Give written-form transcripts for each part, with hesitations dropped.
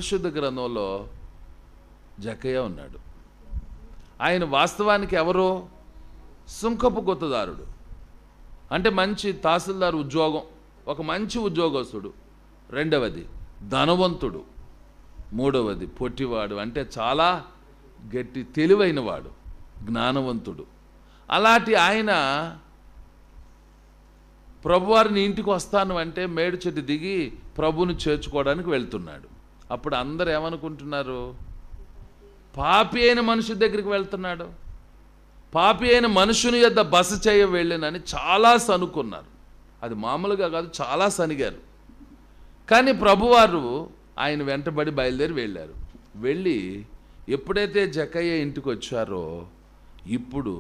పరిశుద్ధ గ్రంథంలో జక్కయ్య ఉన్నాడు. ఆయన వాస్తవానికి ఎవరో సుంకపు గుత్తదారుడు, అంటే మంచి తహసీల్దార్ ఉద్యోగం, ఒక మంచి ఉద్యోగస్తుడు. రెండవది ధనవంతుడు. మూడవది పొట్టివాడు, అంటే చాలా గట్టి తెలివైనవాడు, జ్ఞానవంతుడు. అలాంటి ఆయన ప్రభువారిని ఇంటికి వస్తాను అంటే మేడు చెట్టు దిగి ప్రభువుని చేర్చుకోవడానికి వెళ్తున్నాడు. అప్పుడు అందరు ఏమనుకుంటున్నారు? పాపి అయిన మనిషి దగ్గరికి వెళ్తున్నాడు, పాపి అయిన మనుషుని యొద్ద బస చేయ వెళ్ళినని చాలా సనుక్కున్నారు. అది మామూలుగా కాదు, చాలా సనిగారు. కానీ ప్రభువారు ఆయన వెంటబడి బయలుదేరి వెళ్ళారు. వెళ్ళి ఎప్పుడైతే జక్కయ్య ఇంటికి వచ్చారో ఇప్పుడు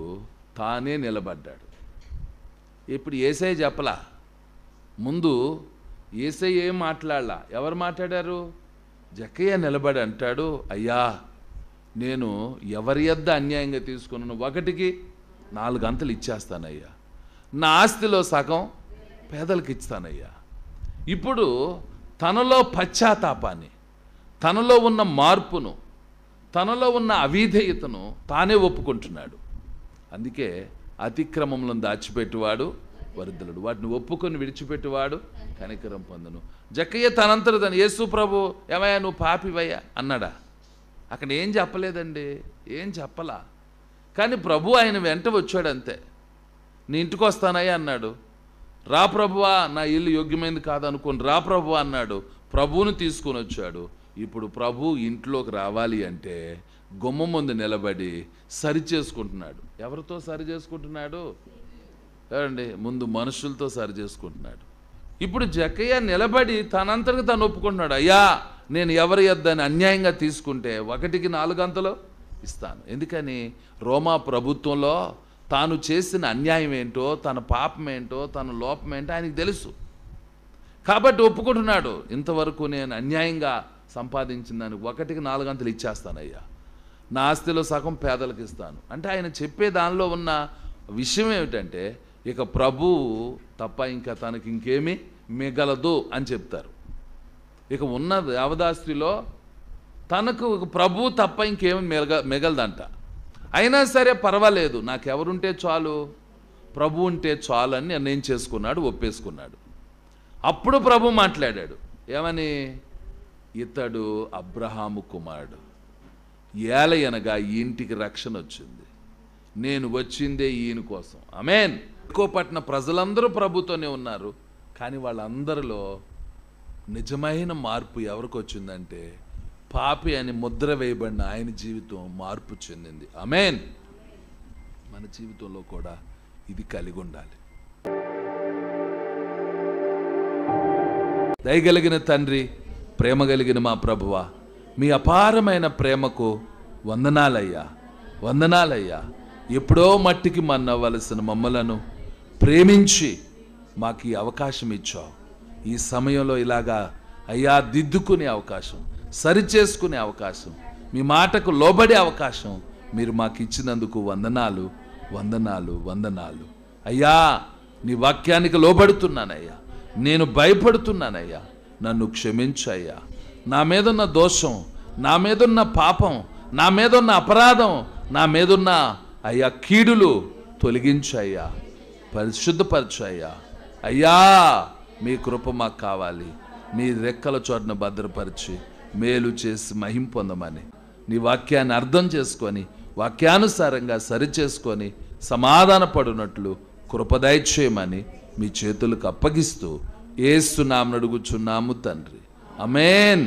తానే నిలబడ్డాడు. ఇప్పుడు యేసయ్య చెప్పలా, ముందు యేసయ్య ఏం మాట్లాడలా. ఎవరు మాట్లాడారు? జక్కయ్య నిలబడి అంటాడు, అయ్యా నేను ఎవరి యొద్ద అన్యాయంగా తీసుకున్నాను, 1కి 4 అంతలు ఇచ్చేస్తానయ్యా, నా ఆస్తిలో సగం పేదలకు ఇస్తానయ్యా. ఇప్పుడు తనలో పశ్చాత్తాపాన్ని, తనలో ఉన్న మార్పును, తనలో ఉన్న అవిధేయతను తానే ఒప్పుకుంటున్నాడు. అందుకే అతిక్రమంలో దాచిపెట్టువాడు వరిద్రుడు, వాటిని ఒప్పుకొని విడిచిపెట్టువాడు కనికరం పొందును. జక్కయ్య తనంతట తను, యేసు ప్రభు ఏమయ్యా నువ్వు పాపివయ్యా అన్నాడా? అక్కడ ఏం చెప్పలేదండి, ఏం చెప్పలా. కానీ ప్రభు ఆయన వెంట వచ్చాడు అంతే. నీ ఇంటికి వస్తానయ్యా అన్నాడు. రా ప్రభువా, నా ఇల్లు యోగ్యమైంది కాదనుకోని రా ప్రభువా అన్నాడు. ప్రభువుని తీసుకొని వచ్చాడు. ఇప్పుడు ప్రభు ఇంట్లోకి రావాలి అంటే గుమ్మం ముందు నిలబడి సరి చేసుకుంటున్నాడు. ఎవరితో సరి చేసుకుంటున్నాడు? ఏమండి, ముందు మనుషులతో సరి చేసుకుంటున్నాడు. ఇప్పుడు జక్కయ్య నిలబడి తనంతటికి తను ఒప్పుకుంటున్నాడు, అయ్యా నేను ఎవరి యొద్దని అన్యాయంగా తీసుకుంటే 1కి 4 అంతలు ఇస్తాను. ఎందుకని? రోమా ప్రభుత్వంలో తాను చేసిన అన్యాయం ఏంటో, తన పాపం ఏంటో, తన లోపం ఏంటో ఆయనకు తెలుసు. కాబట్టి ఒప్పుకుంటున్నాడు, ఇంతవరకు నేను అన్యాయంగా సంపాదించిన దానికి 1కి 4 అంతలు ఇచ్చేస్తానయ్యా, నా ఆస్తిలో సగం పేదలకు ఇస్తాను. అంటే ఆయన చెప్పే దానిలో ఉన్న విషయం ఏమిటంటే, ఇక ప్రభువు తప్ప ఇంకా తనకి ఇంకేమీ మిగలదు అని చెప్తారు. ఇక ఉన్న దేవదాస్తిలో తనకు ప్రభు తప్ప ఇంకేమి మిగలదంట. అయినా సరే పర్వాలేదు, నాకెవరుంటే చాలు, ప్రభు ఉంటే చాలు అని నిర్ణయం చేసుకున్నాడు, ఒప్పేసుకున్నాడు. అప్పుడు ప్రభు మాట్లాడాడు, ఏమని? ఇతడు అబ్రహాము కుమారుడు, ఏలయనగా ఈ ఇంటికి రక్షణ వచ్చింది, నేను వచ్చిందే ఈయన కోసం. ఆమేన్. పట్టిన ప్రజలందరూ ప్రభుతోనే ఉన్నారు, కానీ వాళ్ళందరిలో నిజమైన మార్పు ఎవరికి వచ్చిందంటే పాపి అని ముద్ర వేయబడిన ఆయన జీవితం మార్పు చెందింది. ఆమేన్. మన జీవితంలో కూడా ఇది కలిగి ఉండాలి. దయగలిగిన తండ్రి, ప్రేమ కలిగిన మా ప్రభువా, మీ అపారమైన ప్రేమకు వందనాలయ్యా, వందనాలయ్యా. ఎప్పుడో మట్టికి మన్నవలసిన మమ్మలను ప్రేమించి మాకు ఈ అవకాశం ఇచ్చావు. ఈ సమయంలో ఇలాగా అయ్యా దిద్దుకునే అవకాశం, సరిచేసుకునే అవకాశం, మీ మాటకు లోబడే అవకాశం మీరు మాకు ఇచ్చినందుకు వందనాలు, వందనాలు, వందనాలు. అయ్యా నీ వాక్యానికి లోబడుతున్నానయ్యా, నేను భయపడుతున్నానయ్యా, నన్ను క్షమించయ్యా. నా మీదున్న దోషం, నా మీదున్న పాపం, నా మీదున్న అపరాధం, నా మీదున్న అయ్యా కీడులు తొలగించయ్యా, పరిశుద్ధపరచయ్యా. అయ్యా మీ కృప మాకు కావాలి. మీ రెక్కల చోటును భద్రపరిచి మేలు చేసి మహిమ పొందమని, నీ వాక్యాన్ని అర్థం చేసుకొని వాక్యానుసారంగా సరిచేసుకొని సమాధానపడినట్లు కృప దయచేయమని మీ చేతులకు అప్పగిస్తూ యేసు నామమున అడుగుచున్నాము తండ్రి. ఆమేన్.